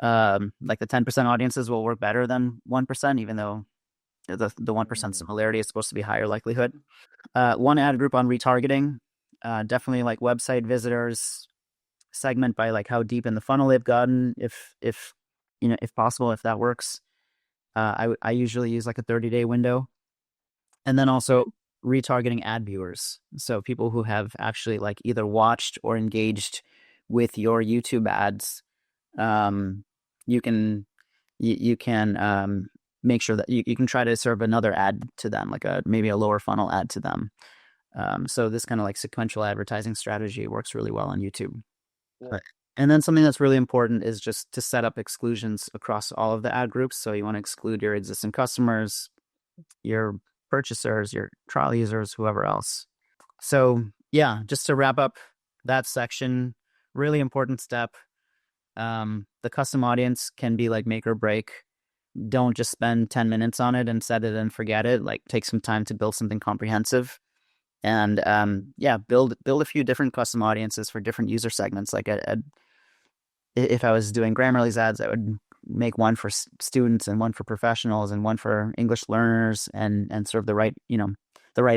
like the 10% audiences will work better than 1%, even though the 1% similarity is supposed to be higher likelihood. One ad group on retargeting, definitely like website visitors, segment by like how deep in the funnel they've gotten, if possible, if that works. I usually use like a 30-day window. And then also retargeting ad viewers. So people who have actually like either watched or engaged with your YouTube ads, you can make sure that you can try to serve another ad to them, like maybe a lower funnel ad to them. So this kind of like sequential advertising strategy works really well on YouTube. Yeah. And then something that's really important is just to set up exclusions across all of the ad groups. So you want to exclude your existing customers, your purchasers, your trial users, whoever else. So yeah, just to wrap up that section, really important step. The custom audience can be like make or break. Don't just spend 10 minutes on it and set it and forget it. Like, take some time to build something comprehensive. And build a few different custom audiences for different user segments. Like if I was doing Grammarly's ads, I would make one for students and one for professionals and one for English learners, and serve the right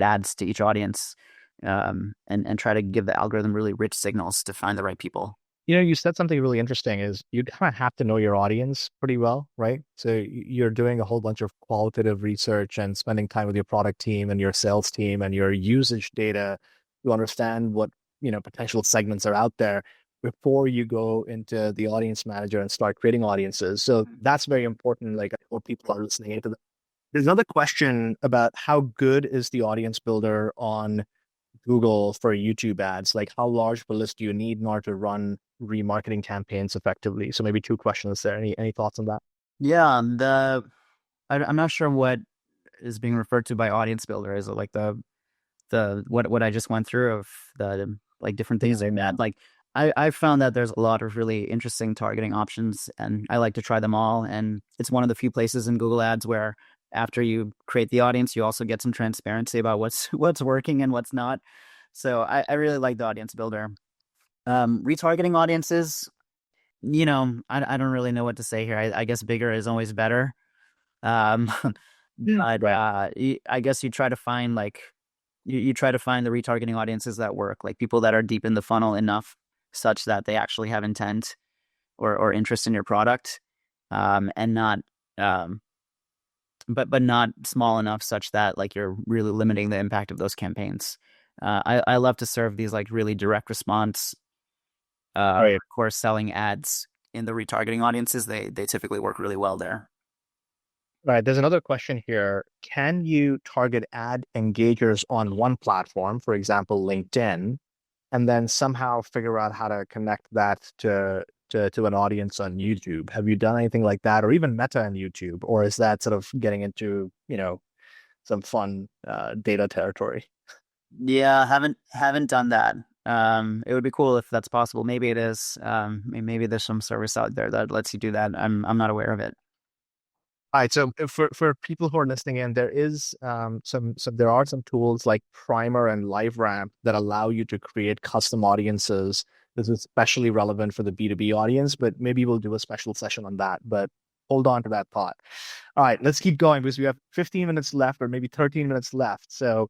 ads to each audience, and try to give the algorithm really rich signals to find the right people. You said something really interesting, is you kind of have to know your audience pretty well, right? So you're doing a whole bunch of qualitative research and spending time with your product team and your sales team and your usage data to understand what, potential segments are out there before you go into the audience manager and start creating audiences. So that's very important. Like, I hope people are listening into that. There's another question about how good is the audience builder on Google for YouTube ads? Like, how large of a list do you need in order to run remarketing campaigns effectively? So maybe two questions there. Any thoughts on that? Yeah, I'm not sure what is being referred to by audience builder. Is it like the what I just went through of the like different things they add? Like, I've found that there's a lot of really interesting targeting options, and I like to try them all. And it's one of the few places in Google Ads where after you create the audience, you also get some transparency about what's working and what's not. So I really like the audience builder. Retargeting audiences, I don't really know what to say here. I guess bigger is always better. But I guess you try to find like you try to find the retargeting audiences that work, like people that are deep in the funnel enough such that they actually have intent or interest in your product, and not but not small enough such that like you're really limiting the impact of those campaigns. I love to serve these like really direct response, of course, selling ads in the retargeting audiences. They typically work really well there. Right. There's another question here. Can you target ad engagers on one platform, for example, LinkedIn, and then somehow figure out how to connect that to an audience on YouTube. Have you done anything like that, or even Meta on YouTube, or is that sort of getting into, some fun data territory? Yeah, haven't done that. It would be cool if that's possible. Maybe it is. Maybe there's some service out there that lets you do that. I'm not aware of it. All right, so for people who are listening in, there is there are some tools like Primer and LiveRamp that allow you to create custom audiences. This is especially relevant for the B2B audience, but maybe we'll do a special session on that. But hold on to that thought. All right, let's keep going because we have 15 minutes left, or maybe 13 minutes left. So,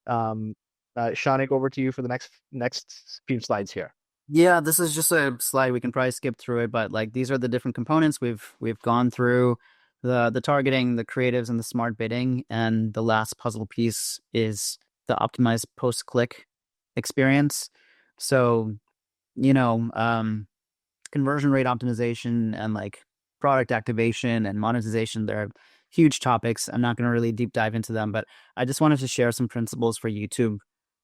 Shanik, over to you for the next few slides here. Yeah, this is just a slide. We can probably skip through it, but like these are the different components we've gone through: the targeting, the creatives, and the smart bidding. And the last puzzle piece is the optimized post-click experience. So, conversion rate optimization and like product activation and monetization, they're huge topics. I'm not going to really deep dive into them, but I just wanted to share some principles for YouTube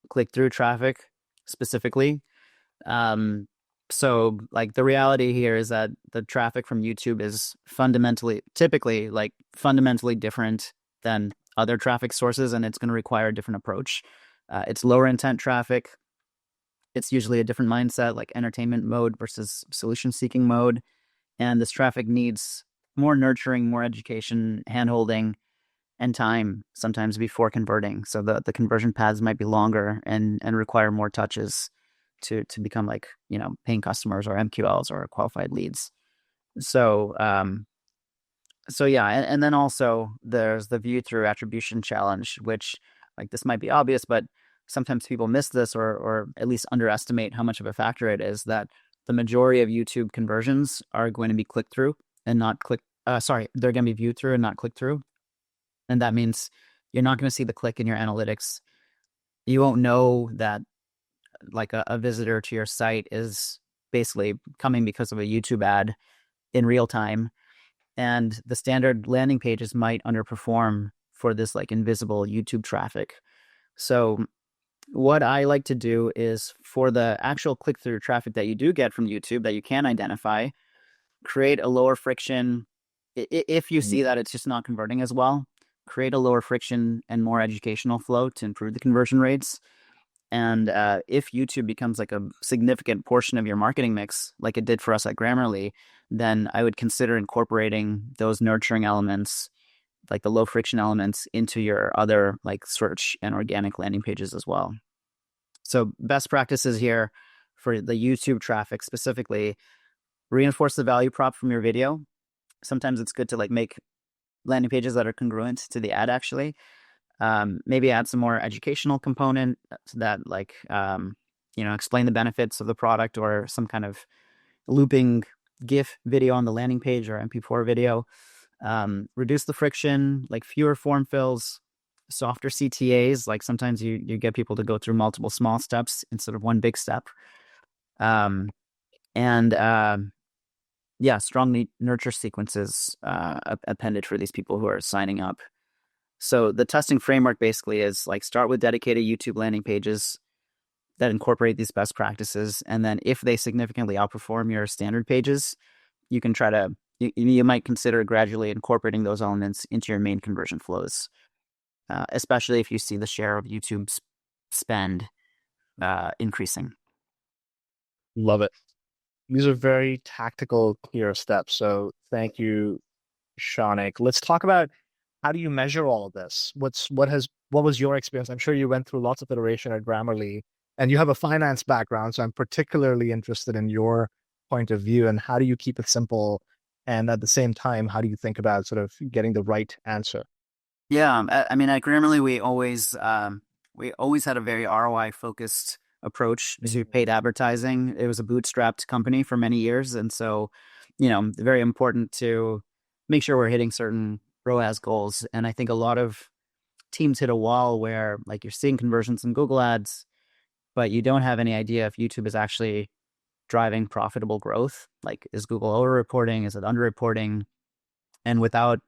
click-through traffic specifically. So like the reality here is that the traffic from YouTube is typically fundamentally different than other traffic sources, and it's going to require a different approach. It's lower intent traffic. It's usually a different mindset, like entertainment mode versus solution seeking mode. And this traffic needs more nurturing, more education, handholding, and time sometimes before converting. So the conversion paths might be longer and require more touches to become like, paying customers or MQLs or qualified leads. So yeah, and then also there's the view through attribution challenge, which like this might be obvious, but sometimes people miss this or at least underestimate how much of a factor it is, that the majority of YouTube conversions are going to be click through and not they're going to be view through and not click through. And that means you're not going to see the click in your analytics. You won't know that like a visitor to your site is basically coming because of a YouTube ad in real time. And the standard landing pages might underperform for this like invisible YouTube traffic. So what I like to do is, for the actual click-through traffic that you do get from YouTube that you can identify, create a lower friction. If you see that it's just not converting as well, create a lower friction and more educational flow to improve the conversion rates. And if YouTube becomes like a significant portion of your marketing mix, like it did for us at Grammarly, then I would consider incorporating those nurturing elements, like the low friction elements, into your other like search and organic landing pages as well. So best practices here for the YouTube traffic specifically: reinforce the value prop from your video. Sometimes it's good to like make landing pages that are congruent to the ad actually. Maybe add some more educational component that like, explain the benefits of the product, or some kind of looping GIF video on the landing page or MP4 video. Reduce the friction, like fewer form fills, softer CTAs. Like sometimes you get people to go through multiple small steps instead of one big step. Strong nurture sequences appended for these people who are signing up. So the testing framework basically is like, start with dedicated YouTube landing pages that incorporate these best practices. And then if they significantly outperform your standard pages, you can try to, you might consider gradually incorporating those elements into your main conversion flows, especially if you see the share of YouTube's spend increasing. Love it. These are very tactical, clear steps. So thank you, Shanik. Let's talk about, how do you measure all of this? What was your experience? I'm sure you went through lots of iteration at Grammarly, and you have a finance background, so I'm particularly interested in your point of view, and how do you keep it simple, and at the same time, how do you think about sort of getting the right answer? Yeah, I mean, at Grammarly, we always had a very ROI focused approach to paid advertising. It was a bootstrapped company for many years, and so very important to make sure we're hitting certain ROAS goals. And I think a lot of teams hit a wall where like you're seeing conversions in Google ads, but you don't have any idea if YouTube is actually driving profitable growth. Like, is Google over-reporting? Is it under-reporting? And without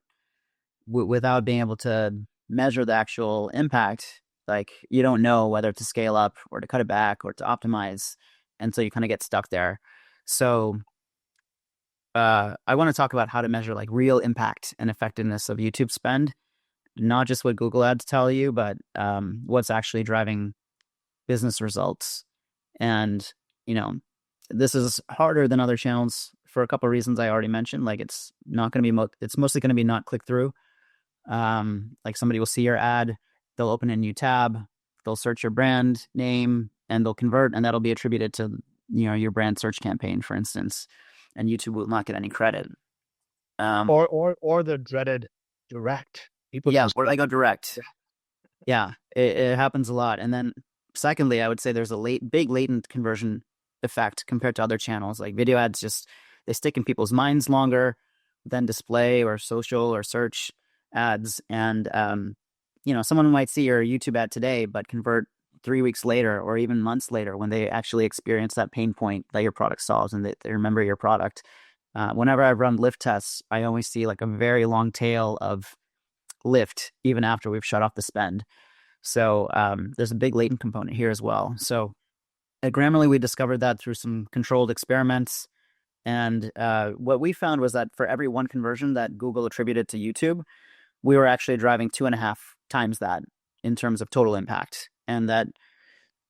being able to measure the actual impact, Like you don't know whether to scale up or to cut it back or to optimize. And so you kind of get stuck there. So I want to talk about how to measure like real impact and effectiveness of YouTube spend, not just what Google ads tell you, but what's actually driving business results. And, you know, this is harder than other channels for a couple of reasons I already mentioned. Like it's not going to be, it's mostly going to be not click through. Like somebody will see your ad, they'll open a new tab, they'll search your brand name, and they'll convert, and that'll be attributed to, you know, your brand search campaign, for instance, and YouTube will not get any credit. Or the dreaded direct. People Yeah, just or they go direct. Yeah, it happens a lot. And then secondly, I would say there's a big latent conversion effect compared to other channels. Like video ads just, they stick in people's minds longer than display or social or search ads. And, you know, someone might see your YouTube ad today, but convert 3 weeks later or even months later when they actually experience that pain point that your product solves and they remember your product. Whenever I've run lift tests, I always see like a very long tail of lift even after we've shut off the spend. So there's a big latent component here as well. So at Grammarly, we discovered that through some controlled experiments. And what we found was that for every one conversion that Google attributed to YouTube, we were actually driving 2.5 times that in terms of total impact. And that,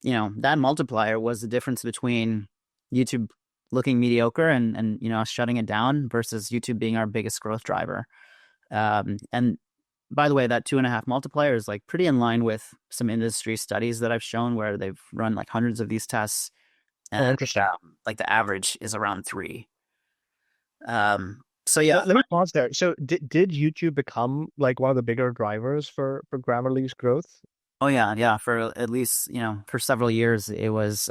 you know, that multiplier was the difference between YouTube looking mediocre and you know, us shutting it down versus YouTube being our biggest growth driver. And by the way, that 2.5 multiplier is like pretty in line with some industry studies that I've shown where they've run like hundreds of these tests. And interesting. like the average is around 3. So yeah. Let me pause there. So did YouTube become like one of the bigger drivers for Grammarly's growth? Oh yeah. For at least, you know, for several years, it was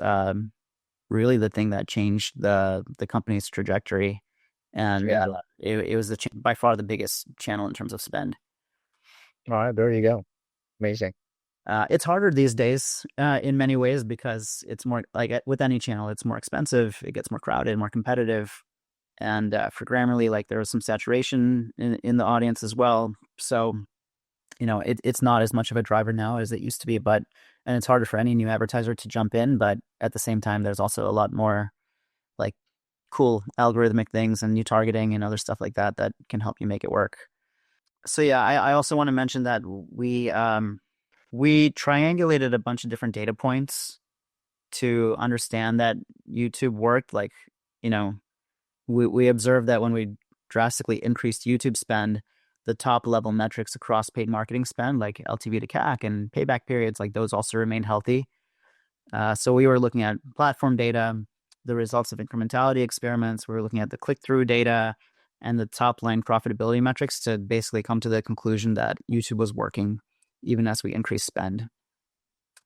really the thing that changed the company's trajectory. And Yeah. it was by far the biggest channel in terms of spend. All right, there you go. Amazing. It's harder these days in many ways because it's more like with any channel, it's more expensive. It gets more crowded, more competitive. And for Grammarly, like there was some saturation in the audience as well. So, you know, it's not as much of a driver now as it used to be, and it's harder for any new advertiser to jump in. But at the same time, there's also a lot more like cool algorithmic things and new targeting and other stuff like that that can help you make it work. So yeah, I also want to mention that we triangulated a bunch of different data points to understand that YouTube worked. Like, you know, we observed that when we drastically increased YouTube spend, the top level metrics across paid marketing spend, like LTV to CAC and payback periods, like those also remained healthy. So we were looking at platform data, the results of incrementality experiments. We were looking at the click-through data and the top line profitability metrics to basically come to the conclusion that YouTube was working even as we increased spend.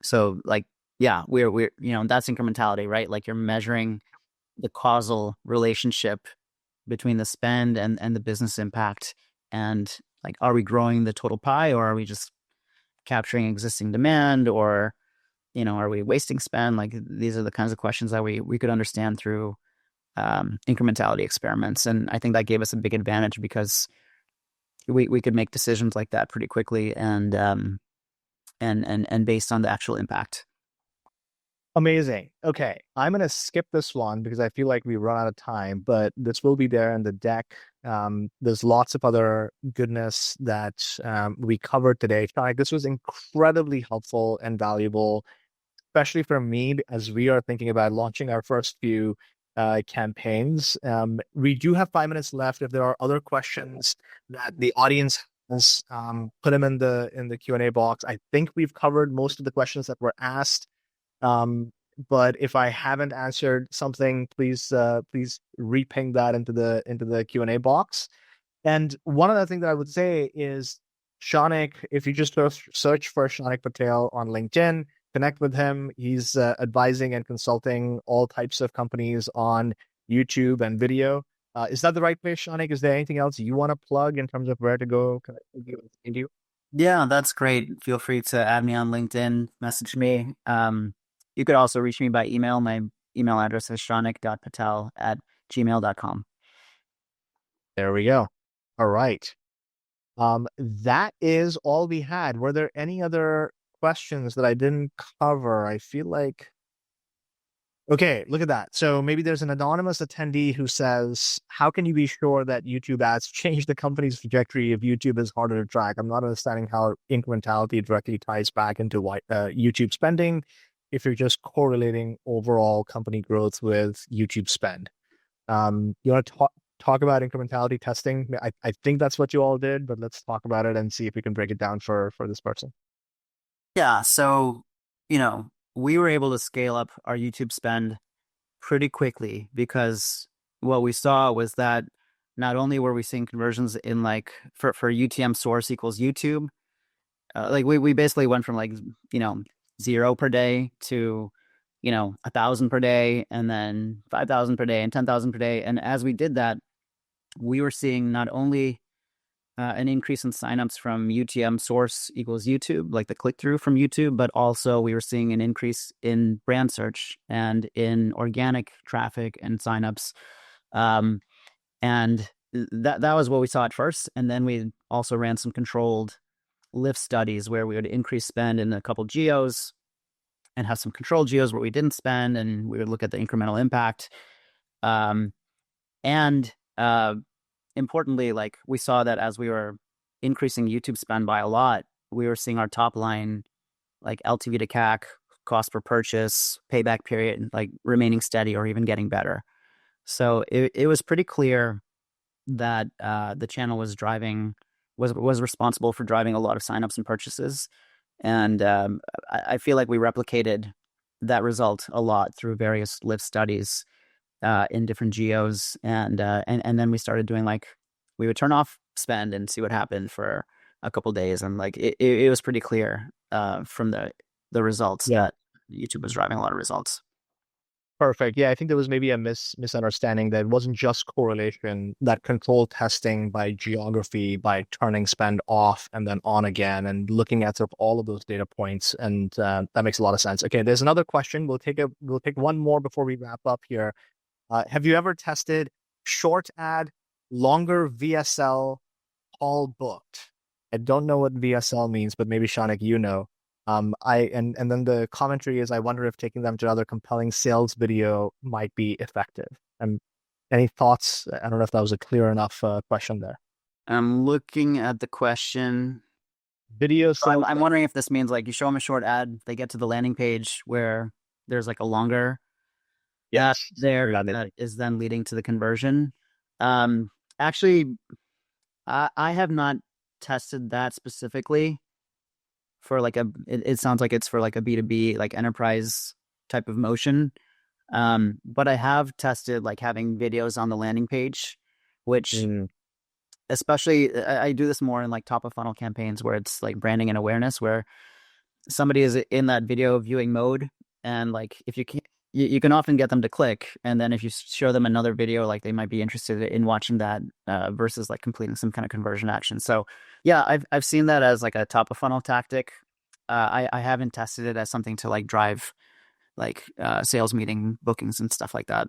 So like, yeah, we're you know, that's incrementality, right? Like you're measuring the causal relationship between the spend and the business impact. And like, are we growing the total pie or are we just capturing existing demand, or, you know, are we wasting spend? Like these are the kinds of questions that we could understand through incrementality experiments. And I think that gave us a big advantage because we could make decisions like that pretty quickly and based on the actual impact. Amazing. Okay, I'm going to skip this one because I feel like we run out of time, but this will be there in the deck. There's lots of other goodness that we covered today. Shanik, this was incredibly helpful and valuable, especially for me as we are thinking about launching our first few campaigns. We do have 5 minutes left. If there are other questions that the audience has, put them in the Q&A box. I think we've covered most of the questions that were asked. But if I haven't answered something, please reping that into the Q&A box. And one other thing that I would say is Shanik, if you just search for Shanik Patel on LinkedIn, connect with him. He's advising and consulting all types of companies on YouTube and video. Is that the right place, Shanik? Is there anything else you want to plug in terms of where to go connect with you and find you? Yeah, that's great. Feel free to add me on LinkedIn, message me. You could also reach me by email. My email address is shanik.patel@gmail.com. There we go. All right. That is all we had. Were there any other questions that I didn't cover. I feel like. Okay, look at that. So maybe there's an anonymous attendee who says, how can you be sure that YouTube ads change the company's trajectory if YouTube is harder to track? I'm not understanding how incrementality directly ties back into YouTube spending if you're just correlating overall company growth with YouTube spend. You want to talk about incrementality testing? I think that's what you all did, but let's talk about it and see if we can break it down for this person. Yeah, so, we were able to scale up our YouTube spend pretty quickly because what we saw was that not only were we seeing conversions in like for UTM source equals YouTube, like we basically went from like, 0 per day to, 1,000 per day, and then 5,000 per day and 10,000 per day. And as we did that, we were seeing not only an increase in signups from UTM source equals YouTube, like the click through from YouTube, but also we were seeing an increase in brand search and in organic traffic and signups. And that was what we saw at first. And then we also ran some controlled lift studies where we would increase spend in a couple geos and have some controlled geos where we didn't spend, and we would look at the incremental impact. And importantly, like we saw that as we were increasing YouTube spend by a lot, we were seeing our top line, like LTV to CAC, cost per purchase, payback period, like remaining steady or even getting better. So it was pretty clear that the channel was responsible for driving a lot of signups and purchases. And I feel like we replicated that result a lot through various lift studies in different geos, and then we started doing like we would turn off spend and see what happened for a couple days, and like it was pretty clear from the results that YouTube was driving a lot of results. Perfect. Yeah, I think there was maybe a misunderstanding that it wasn't just correlation, that control testing by geography, by turning spend off and then on again, and looking at sort of all of those data points, and that makes a lot of sense. Okay, there's another question. We'll take one more before we wrap up here. Have you ever tested short ad, longer VSL, all booked? I don't know what VSL means, but maybe Shanik, you know. And then the commentary is, I wonder if taking them to another compelling sales video might be effective. Any thoughts? I don't know if that was a clear enough question there. I'm looking at the question. Video sales. I'm wondering if this means like you show them a short ad, they get to the landing page where there's like a longer ad there that is then leading to the conversion. Actually, I have not tested that specifically for like it sounds like it's for like a B2B, like enterprise type of motion. But I have tested like having videos on the landing page, which especially I do this more in like top of funnel campaigns where it's like branding and awareness, where somebody is in that video viewing mode, and like if you can often get them to click, and then if you show them another video, like they might be interested in watching that versus like completing some kind of conversion action. So yeah, I've seen that as like a top of funnel tactic. I haven't tested it as something to like drive like sales meeting bookings and stuff like that.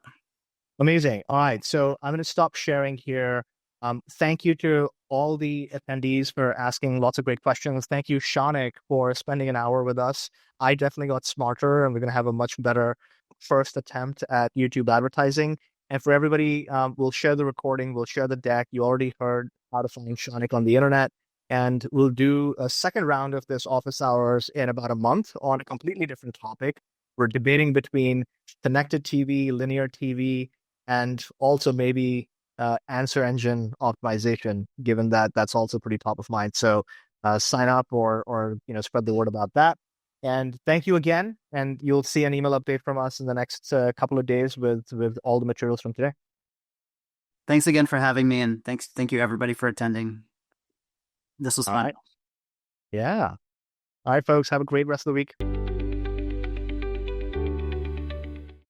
Amazing. All right, so I'm going to stop sharing here. Thank you to all the attendees for asking lots of great questions. Thank you, Shanik, for spending an hour with us. I definitely got smarter, and we're going to have a much better first attempt at YouTube advertising. And for everybody, we'll share the recording, we'll share the deck. You already heard how to find Shanik on the internet. And we'll do a second round of this office hours in about a month on a completely different topic. We're debating between connected TV, linear TV, and also maybe answer engine optimization, given that that's also pretty top of mind. So sign up or spread the word about that. And thank you again. And you'll see an email update from us in the next couple of days with all the materials from today. Thanks again for having me, and thank you everybody for attending. This was fun. All right. Yeah. All right, folks. Have a great rest of the week.